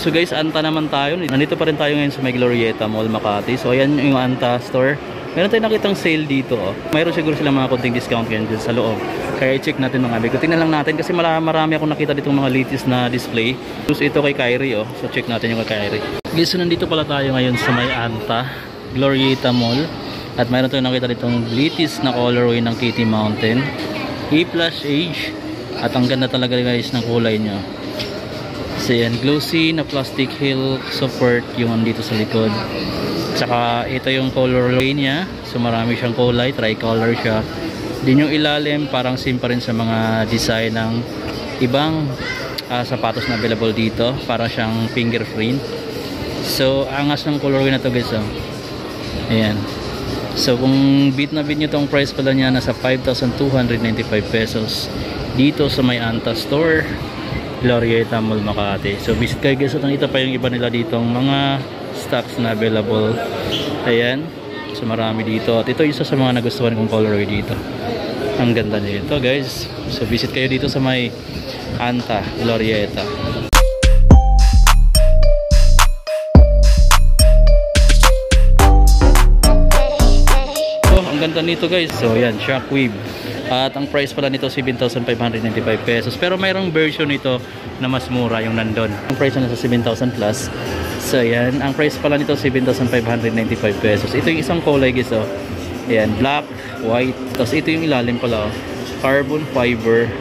So guys, Anta naman tayo. Nandito pa rin tayo ngayon sa may Glorieta Mall, Makati. So ayan yung Anta store. Meron tayong nakitang sale dito. Mayroon siguro silang mga konting discount ngayon dyan sa loob. Kaya i-check natin mga big. Tingnan lang natin kasi marami akong nakita ditong mga latest na display. So ito kay Kyrie. So check natin yung kay Kyrie. Guys, so nandito pala tayo ngayon sa may Anta Glorieta Mall. At mayroon tayong nakita ditong latest na colorway ng Kitty Mountain A+H. At ang ganda talaga guys ng kulay niya. So yan, glossy na plastic heel support yung andito sa likod. Tsaka ito yung colorway niya. So marami siyang kulay, tricolor siya. Din yung ilalim parang same pa rin sa mga design ng ibang sapatos na available dito. Parang siyang fingerprint. So angas ng colorway na to guys. Ayan. So kung beat na beat nyo tong price pala niya, nasa 5,295 pesos dito sa may Anta store, Glorieta Mall, Makati. So visit kayo guys. At ito pa yung iba nila ditong mga stocks na available. Ayan. So marami dito. At ito isa sa mga nagustuhan kong colorway dito. Ang ganda nito guys. So visit kayo dito sa may Anta Glorieta. So ang ganda nito guys. So yan, Shockwave. At ang price pala nito 7,595 pesos. Pero mayroong version nito na mas mura yung nandun. Ang price na nasa 7,000 plus. So yan, ang price pala nito 7,595 pesos. Ito yung isang kulay guys. Ayan, black, white. Tapos ito yung ilalim pala. Carbon fiber.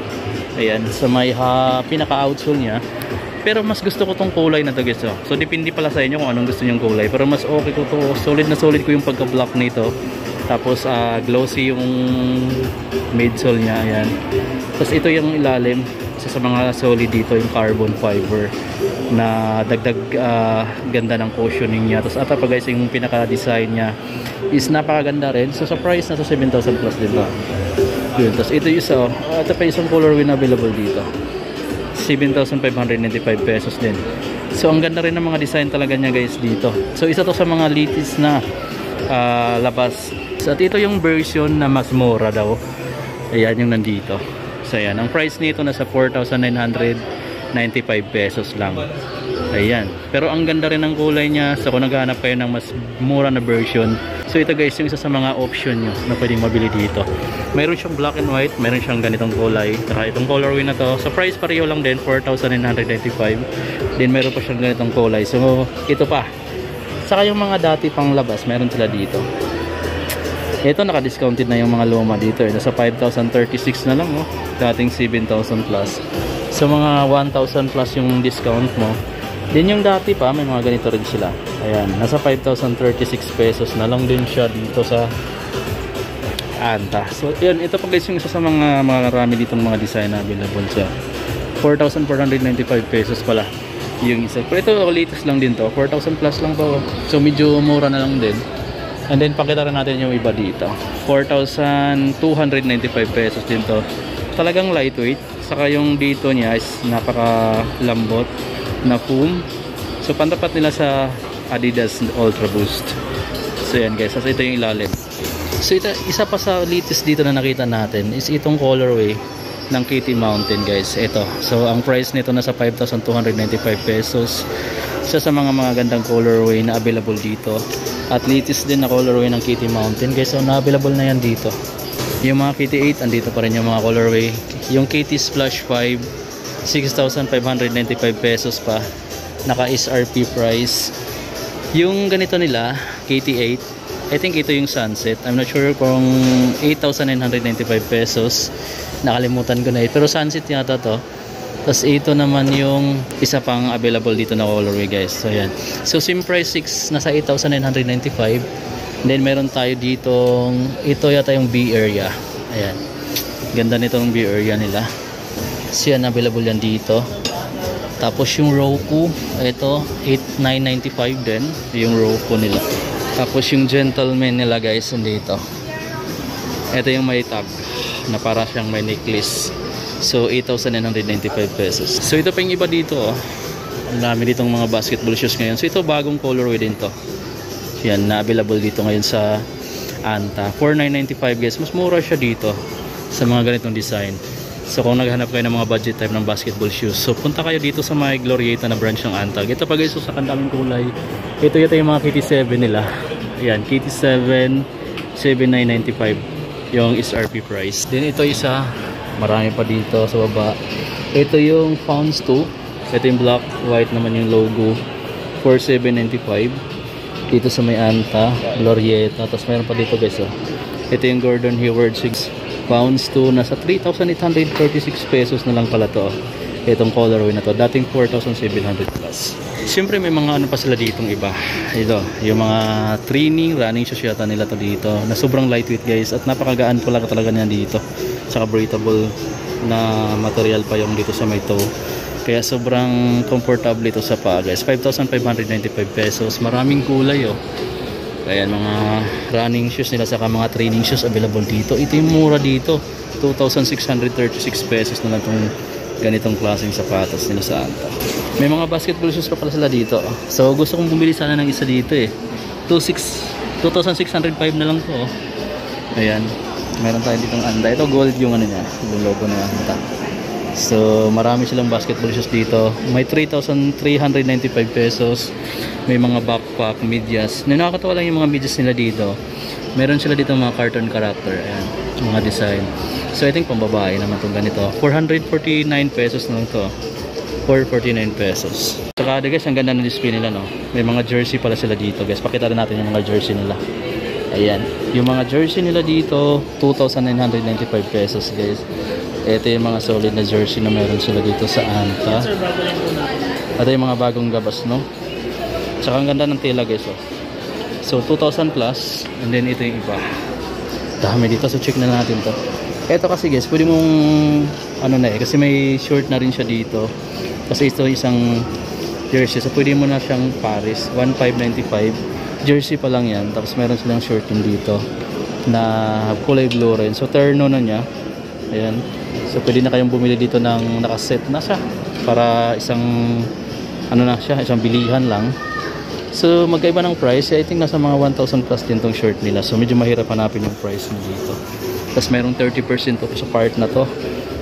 Ayan, sa may pinaka-outsole niya. Pero mas gusto ko tong kulay na to guys. So depende pala sa inyo kung anong gusto nyong kulay. Pero mas okay ko to. Solid na solid ko yung pagka-black nito. Tapos glossy yung midsole niya. Ayan. Tapos ito yung ilalim. Isa sa mga solid dito yung carbon fiber na dagdag ganda ng cushioning niya. Tapos ata pa guys yung pinaka-design niya is napakaganda rin. So sa price nasa 7,000 plus din ba. Yun. Tapos ito yung isa. Ito pa isang colorway na available dito. 7,595 pesos din. So ang ganda rin ng mga design talaga niya guys dito. So isa to sa mga latest na labas. So, at ito yung version na mas mura daw. Ayan yung nandito. So ayan, ang price nito nasa 4,995 pesos lang. Ayan. Pero ang ganda rin ng kulay niya. So kung naghahanap kayo ng mas mura na version, so ito guys yung isa sa mga option nyo na pwedeng mabili dito. Mayroon siyang black and white, mayroon siyang ganitong kulay. Saka itong colorway na to, sa price pareho lang din, 4,995. Then mayroon pa siyang ganitong kulay. So ito pa. Saka yung mga dati pang labas, meron sila dito. Ito naka-discounted na yung mga luma dito. Nasa 5,036 na lang. Dating 7,000 plus. So mga 1,000 plus yung discount mo. Din yung dati pa, may mga ganito rin sila. Ayan, nasa 5,036 pesos na lang din siya dito sa Anta. So yun, ito pa guys yung isa sa mga marami ditong mga design na available siya. 4,495 pesos pala yung isa. Pero ito latest lang din to, 4,000 plus lang to. So medyo mura na lang din. And then pakita rin natin yung iba dito, 4,295 pesos din to. Talagang lightweight. Saka yung dito niya is napakalambot na foam. So pantapat nila sa Adidas Ultra Boost. So yan guys, so ito yung ilalim. So ito, isa pa sa latest dito na nakita natin is itong colorway ng Kitty Mountain guys. Ito, so ang price nito nasa 5,295 pesos. Isa sa mga gandang colorway na available dito. At latest din na colorway ng Kitty Mountain guys. So na-available na yan dito. Yung mga Kitty 8 andito pa rin yung mga colorway. Yung Kitty Splash 5 6,595 pesos pa. Naka SRP price. Yung ganito nila Kitty 8, I think ito yung Sunset. I'm not sure kung 8,995 pesos. Nakalimutan ko na pero Sunset yata to. Tapos ito naman yung isa pang available dito na colorway guys. So yan. So same price 6 nasa 8,995. Then meron tayo dito, ito yata yung B area. Ayan. Ganda nito ng B area nila. So yan, available yan dito. Tapos yung Roku, ito 8,995 din yung Roku nila. Tapos yung Gentleman nila guys nandito. Ito yung may tag na para siyang may necklace. So 8,995 pesos. So ito pa yung iba dito. Ang dami ditong mga basketball shoes ngayon. So ito bagong colorway din to. Yan, na available dito ngayon sa Anta. 4,995 guys. Mas mura siya dito sa mga ganitong design. So kung naghanap kayo ng mga budget type ng basketball shoes, so punta kayo dito sa may Glorieta na branch ng Antag. Ito pa guys, so sa kandaming kulay. Ito yung mga KT7 nila. Ayan, KT7 7,995 yung SRP price. Then ito isa, marami pa dito sa baba. Ito yung Founds 2. Ito yung black, white naman yung logo. 4,795 dito sa may Anta, Glorieta. Tapos mayroon pa dito guys, oh. Ito yung Gordon Hayward 6 pounds to nasa 3,836 pesos na lang pala to. Itong colorway na to, dating 4,700 plus. Siyempre may mga ano pa sila ditong iba. Ito, yung mga training, running shoes yata nila to dito na sobrang lightweight guys, at napakagaan pala talaga niya dito. Saka breathable na material pa yung dito sa may toe. Kaya sobrang comfortable ito sa paa guys. 5,595 pesos. Maraming kulay oh. Ayan, mga running shoes nila, saka mga training shoes available dito. Ito yung mura dito, 2,636 pesos na lang itong ganitong klaseng sapatos nila sa Anta. May mga basketball shoes pa pala sila dito. So gusto kong bumili sana ng isa dito eh. 2,605 na lang to. Ayan, meron tayo ditong Anta. Ito gold yung ano niya, yung logo na Anta. So marami silang basketball shoes dito. May 3,395 pesos. May mga backpack, medyas. Nakakatawa lang yung mga medyas nila dito. Meron sila dito mga cartoon character. Ayan, mga design. So I think pambabae naman itong ganito. 449 pesos na lang to. 449 pesos. Saka guys, ang ganda ng display nila, no? May mga jersey pala sila dito guys. Pakita rin natin yung mga jersey nila. Ayan, yung mga jersey nila dito 2,995 pesos guys. Ito yung mga solid na jersey na meron sila dito sa Anta. Ito yung mga bagong gabas, no? Tsaka ang ganda ng tela guys, oh. So 2,000 plus. And then ito yung iba, dami dito, so check na natin to. Ito kasi guys, pwede mong ano na eh, kasi may short na rin siya dito. Kasi ito isang jersey, so pwede mo na siyang pares. 1,595 jersey pa lang yan. Tapos meron silang short din dito na kulay blue rin. So terno na niya. Ayan, so pwede na kayong bumili dito ng nakaset na siya para isang ano na siya, isang bilihan lang. So magkaiba ng price, I think nasa mga 1,000 plus din tong shirt nila. So medyo mahirap hanapin yung price mo dito. Tapos mayroong 30% off sa part na to.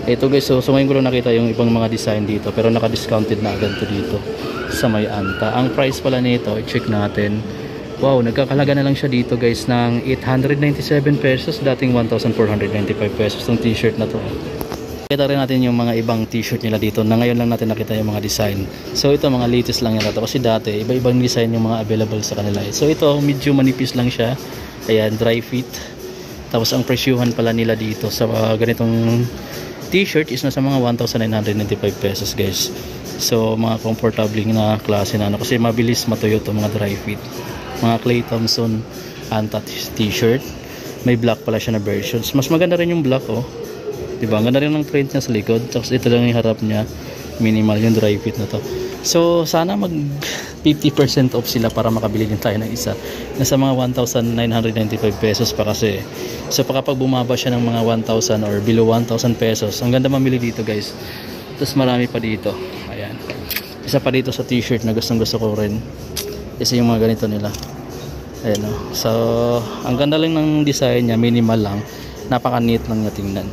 Ito guys, so ngayon ko lang nakita yung ibang mga design dito, pero naka-discounted na agad to dito sa may Anta. Ang price pala nito, i-check natin. Wow, nagkakalaga na lang siya dito guys ng 897 pesos, dating 1,495 pesos tong t-shirt na to. Kita rin natin yung mga ibang t-shirt nila dito na ngayon lang natin nakita yung mga design. So ito mga latest lang yan ito, kasi dati iba-ibang design yung mga available sa kanila. So ito medyo manipis lang siya. Ayan, dry fit. Tapos ang presyuhan pala nila dito sa ganitong t-shirt is nasa mga 1,995 pesos guys. So mga comfortable na klase na ano, kasi mabilis matuyo to, mga dry fit. Mga Clay Thompson Anta t-shirt. May black pala siya na versions. Mas maganda rin yung black oh. Diba? Ang ganda rin ng print niya sa likod. Tapos ito lang yung harap niya. Minimal yung dry fit na to. So sana mag 50% off sila para makabili din tayo ng isa. Nasa mga 1,995 pesos pa kasi. So kapag bumaba siya ng mga 1,000 or below 1,000 pesos, ang ganda mamili dito guys. Tapos marami pa dito. Ayan. Isa pa dito sa t-shirt na gustong gusto ko rin. Isa yung mga ganito nila. Ayan o. So ang ganda lang ng design niya. Minimal lang. Napaka neat lang niya tingnan.